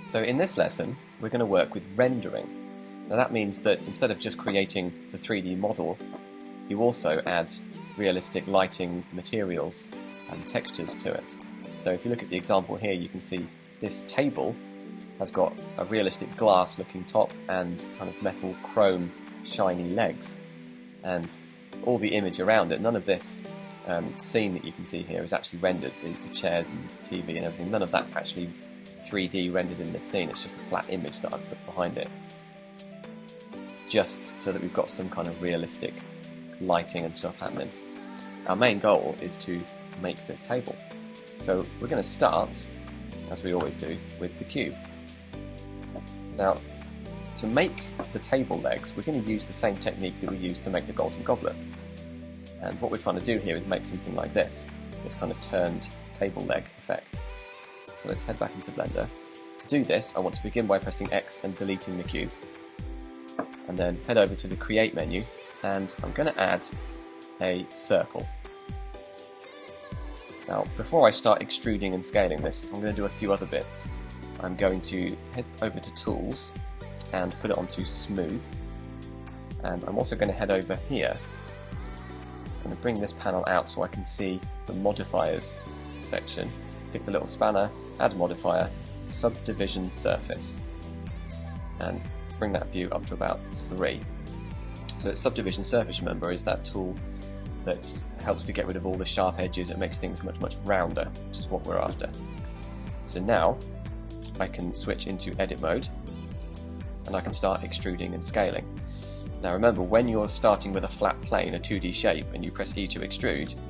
So in this lesson, we're going to work with rendering. Now that means that instead of just creating the 3D model, you also add realistic lighting, materials and textures to it. So if you look at the example here, you can see this table has got a realistic glass looking top and kind of metal chrome shiny legs. And all the image around it, none of this scene that you can see here is actually rendered, the chairs and the TV and everything, none of that's actually 3D rendered in this scene, it's just a flat image that I've put behind it. Just so that we've got some kind of realistic lighting and stuff happening. Our main goal is to make this table. So we're going to start, as we always do, with the cube. Now, to make the table legs, we're going to use the same technique that we used to make the golden goblet. And what we're trying to do here is make something like this kind of turned table leg effect. So let's head back into Blender. To do this, I want to begin by pressing X and deleting the cube. And then head over to the Create menu, and I'm going to add a circle. Now, before I start extruding and scaling this, I'm going to do a few other bits. I'm going to head over to Tools and put it onto Smooth. And I'm also going to head over here. I'm going to bring this panel out so I can see the modifiers section. Click the little spanner, add modifier, subdivision surface, and bring that view up to about 3. So subdivision surface, remember, is that tool that helps to get rid of all the sharp edges. It makes things much rounder, which is what we're after. So now I can switch into edit mode and I can start extruding and scaling. Now remember, when you're starting with a flat plane, a 2D shape, and you press E to extrude,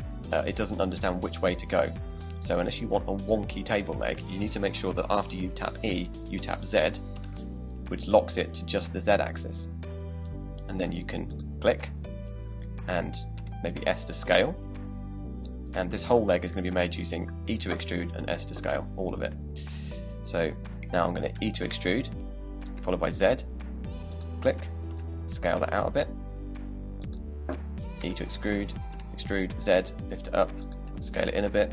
it doesn't understand which way to go. So unless you want a wonky table leg, you need to make sure that after you tap E, you tap Z, which locks it to just the Z axis. And then you can click and maybe S to scale. And this whole leg is going to be made using E to extrude and S to scale, all of it. So now I'm going to E to extrude, followed by Z, click, scale that out a bit. E to extrude, extrude, Z, lift it up, scale it in a bit.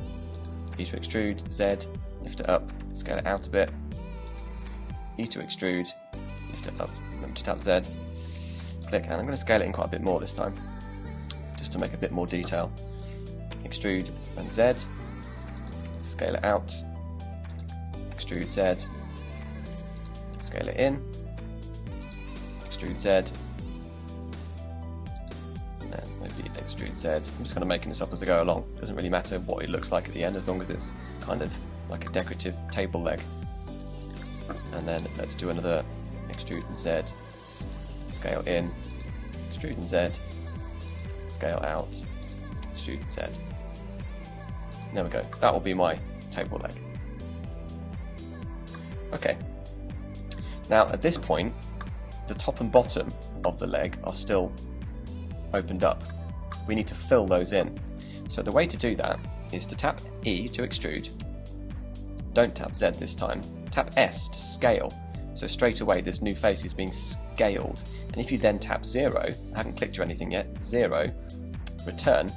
E to extrude, Z, lift it up, scale it out a bit. E to extrude, lift it up, remember to tap Z, click, and I'm going to scale it in quite a bit more this time, just to make a bit more detail. Extrude and Z, scale it out, extrude Z, scale it in, extrude Z, and maybe extrude Z. I'm just kind of making this up as I go along. Doesn't really matter what it looks like at the end, as long as it's kind of like a decorative table leg. And then let's do another extrude and Z, scale in, extrude and Z, scale out, extrude and Z. There we go, that will be my table leg. Okay, now at this point, the top and bottom of the leg are still opened up. We need to fill those in. So the way to do that is to tap E to extrude, don't tap Z this time, tap S to scale. So straight away this new face is being scaled, and if you then tap 0, I haven't clicked or anything yet, 0, return,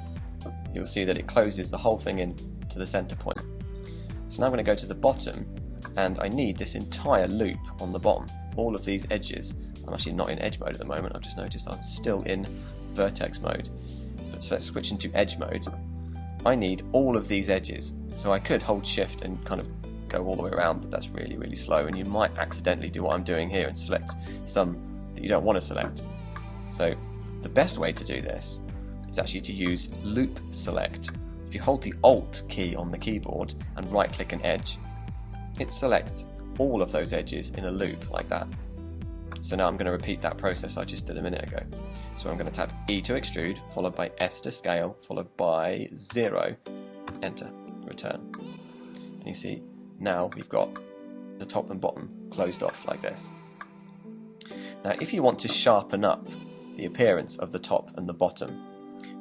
you'll see that it closes the whole thing in to the center point. So now I'm going to go to the bottom, and I need this entire loop on the bottom, all of these edges. I'm actually not in edge mode at the moment, I've just noticed I'm still in vertex mode. So let's switch into edge mode. I need all of these edges, so I could hold shift and kind of go all the way around, but that's really slow, and you might accidentally do what I'm doing here and select some that you don't want to select. So the best way to do this is actually to use loop select. If you hold the Alt key on the keyboard and right click an edge, it selects all of those edges in a loop like that. So now I'm going to repeat that process I just did a minute ago. So I'm going to tap E to extrude, followed by S to scale, followed by 0, enter, return. And you see, now we've got the top and bottom closed off like this. Now if you want to sharpen up the appearance of the top and the bottom,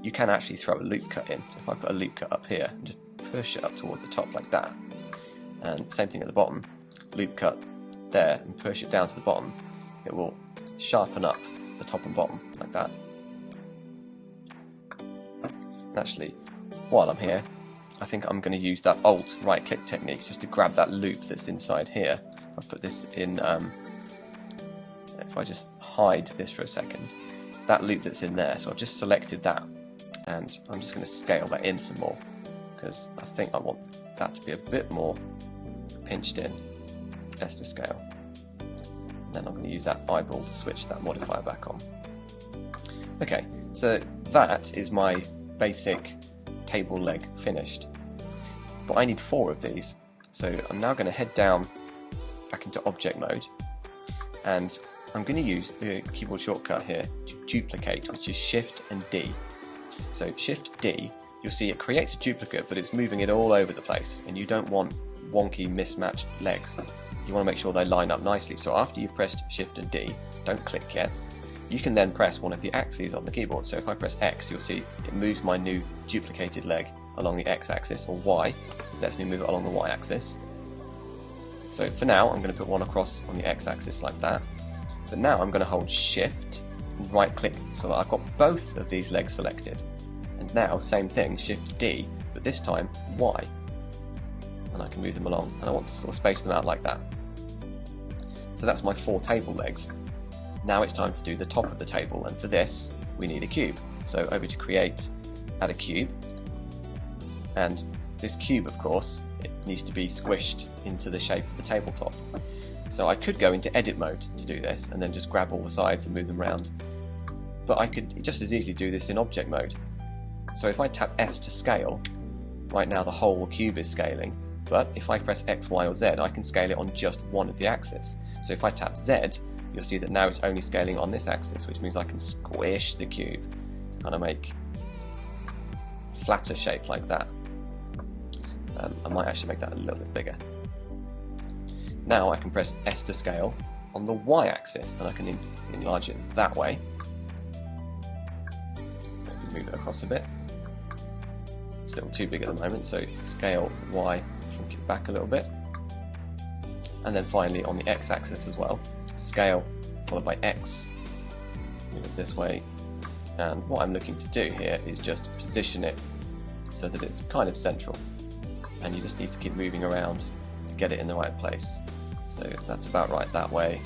you can actually throw a loop cut in. So if I put a loop cut up here and just push it up towards the top like that, and same thing at the bottom, loop cut there and push it down to the bottom, it will sharpen up the top and bottom like that. And actually, while I'm here, I think I'm going to use that Alt right click technique just to grab that loop that's inside here I've put this in, if I just hide this for a second, that loop that's in there, so I've just selected that, and I'm just going to scale that in some more, because I think I want that to be a bit more pinched in, S to scale. And then I'm going to use that eyeball to switch that modifier back on. Okay, so that is my basic table leg finished. But I need 4 of these, so I'm now going to head down back into object mode, and I'm going to use the keyboard shortcut here to duplicate, which is Shift and D. So Shift D, you'll see it creates a duplicate, but it's moving it all over the place, and you don't want wonky mismatched legs. You want to make sure they line up nicely. So after you've pressed Shift and D, don't click yet, you can then press one of the axes on the keyboard. So if I press X, you'll see it moves my new duplicated leg along the X axis, or Y lets me move it along the Y axis. So for now, I'm going to put one across on the X axis like that. But now I'm going to hold Shift and right click so that I've got both of these legs selected. And now, same thing, Shift D, but this time Y. And I can move them along, and I want to sort of space them out like that. So that's my 4 table legs. Now it's time to do the top of the table, and for this we need a cube. So over to Create, add a cube, and this cube, of course, it needs to be squished into the shape of the tabletop. So I could go into edit mode to do this and then just grab all the sides and move them around, but I could just as easily do this in object mode. So if I tap S to scale, right now the whole cube is scaling, but if I press X, Y or Z, I can scale it on just one of the axes. So if I tap Z, you'll see that now it's only scaling on this axis, which means I can squish the cube to kind of make a flatter shape like that. I might actually make that a little bit bigger. Now I can press S to scale on the Y axis, and I can enlarge it that way. Maybe move it across a bit. It's a little too big at the moment, so scale Y, shrink it back a little bit. And then finally on the X axis as well, scale followed by X, move it this way. And what I'm looking to do here is just position it so that it's kind of central, and you just need to keep moving around to get it in the right place. So that's about right that way.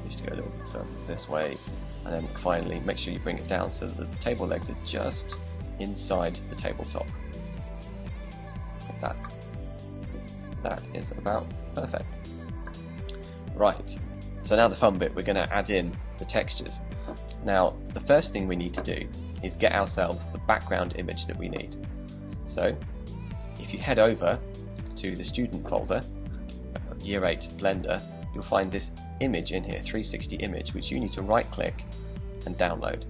Just go a little bit further this way, and then finally make sure you bring it down so that the table legs are just inside the tabletop. Like that. That is about perfect. Right, so now the fun bit, we're going to add in the textures. Now, the first thing we need to do is get ourselves the background image that we need. So, if you head over to the student folder, Year 8 Blender, you'll find this image in here, 360 image, which you need to right click and download.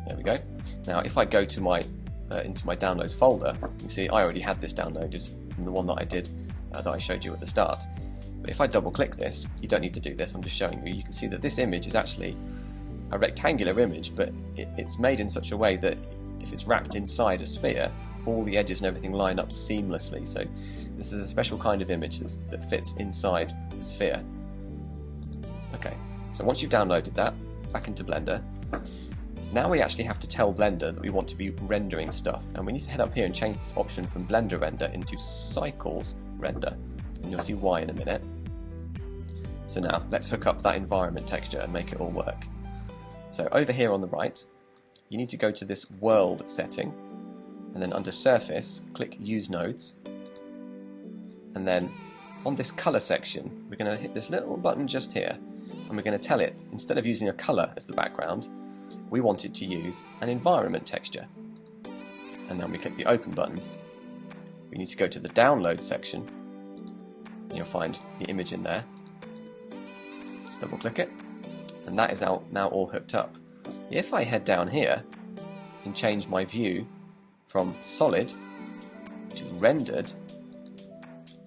There we go. Now if I go to my into my downloads folder, you see I already had this downloaded from the one that I did that I showed you at the start. But if I double click this, you don't need to do this, I'm just showing you, you can see that this image is actually a rectangular image, but it's made in such a way that if it's wrapped inside a sphere, all the edges and everything line up seamlessly. So this is a special kind of image that fits inside the sphere. Okay, so once you've downloaded that, back into Blender, now we actually have to tell Blender that we want to be rendering stuff, and we need to head up here and change this option from Blender Render into Cycles Render, and you'll see why in a minute. So now let's hook up that environment texture and make it all work. So over here on the right, you need to go to this world setting, and then under surface, click use nodes, and then on this color section, we're going to hit this little button just here, and we're going to tell it, instead of using a color as the background, we want it to use an environment texture. And then we click the open button. We need to go to the download section, and you'll find the image in there. Just double click it, and that is now all hooked up. If I head down here and change my view from solid to rendered,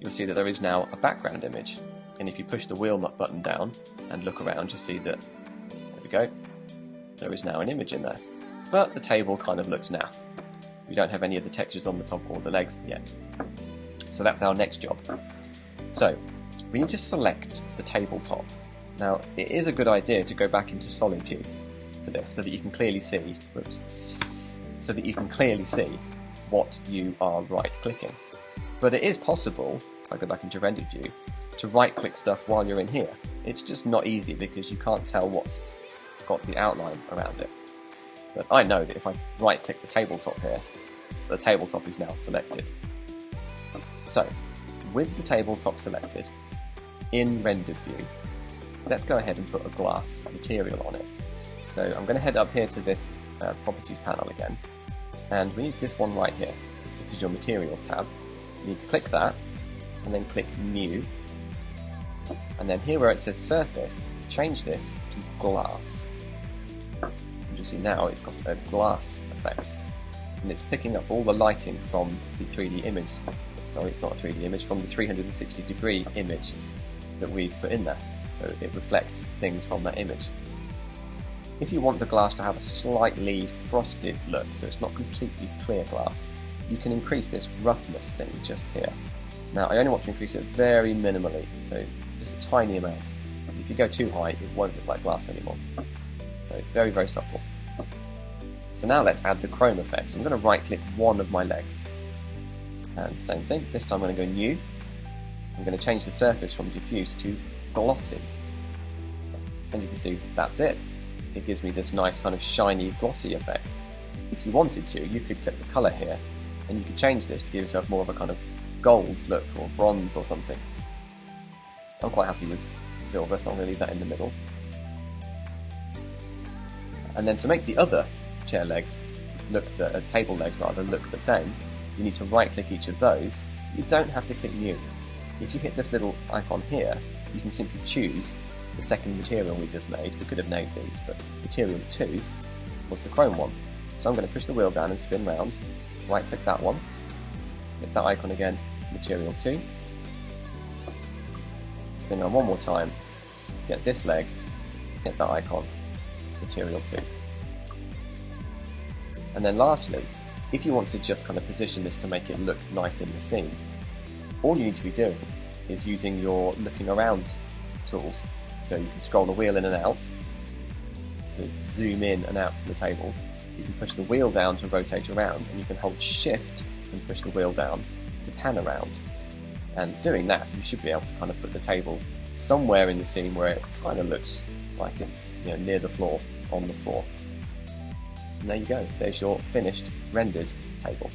you'll see that there is now a background image. And if you push the wheel button down and look around, you'll see that, there we go, there is now an image in there. But the table kind of looks naff. We don't have any of the textures on the top or the legs yet. So that's our next job. So we need to select the tabletop. Now it is a good idea to go back into solid view for this so that you can clearly see, so that you can clearly see what you are right clicking. But it is possible, if I go back into rendered view, to right-click stuff while you're in here. It's just not easy because you can't tell what's got the outline around it. But I know that if I right-click the tabletop here, the tabletop is now selected. So, with the tabletop selected, in rendered view, let's go ahead and put a glass material on it. So I'm going to head up here to this properties panel again, and we need this one right here. This is your materials tab. You need to click that, and then click new, and then here where it says surface, change this to glass. And you'll see now it's got a glass effect, and it's picking up all the lighting from the 3D image. Sorry, it's not a 3D image, from the 360 degree image that we've put in there. So it reflects things from that image. If you want the glass to have a slightly frosted look, so it's not completely clear glass, you can increase this roughness thing just here. Now I only want to increase it very minimally, so just a tiny amount. If you go too high, it won't look like glass anymore. So very, very subtle. So now let's add the chrome effect. So I'm going to right click one of my legs. And same thing, this time I'm going to go new. I'm going to change the surface from diffuse to glossy. And you can see that's it. It gives me this nice kind of shiny glossy effect. If you wanted to, you could click the colour here and you could change this to give yourself more of a kind of gold look or bronze or something. I'm quite happy with silver, so I'm going to leave that in the middle. And then to make the other chair legs table legs rather, look the same, you need to right click each of those. You don't have to click new. If you hit this little icon here, you can simply choose the second material we just made. We could have named these, but material 2 was the chrome one. So I'm going to push the wheel down and spin round, right click that one, hit that icon again, material 2, spin around one more time, get this leg, hit that icon, material 2. And then lastly, if you want to just kind of position this to make it look nice in the scene, all you need to be doing is using your looking around tools. So you can scroll the wheel in and out, to zoom in and out from the table. You can push the wheel down to rotate around, and you can hold shift and push the wheel down to pan around. And doing that, you should be able to kind of put the table somewhere in the scene where it kind of looks like it's, you know, near the floor, on the floor. And there you go, there's your finished rendered table.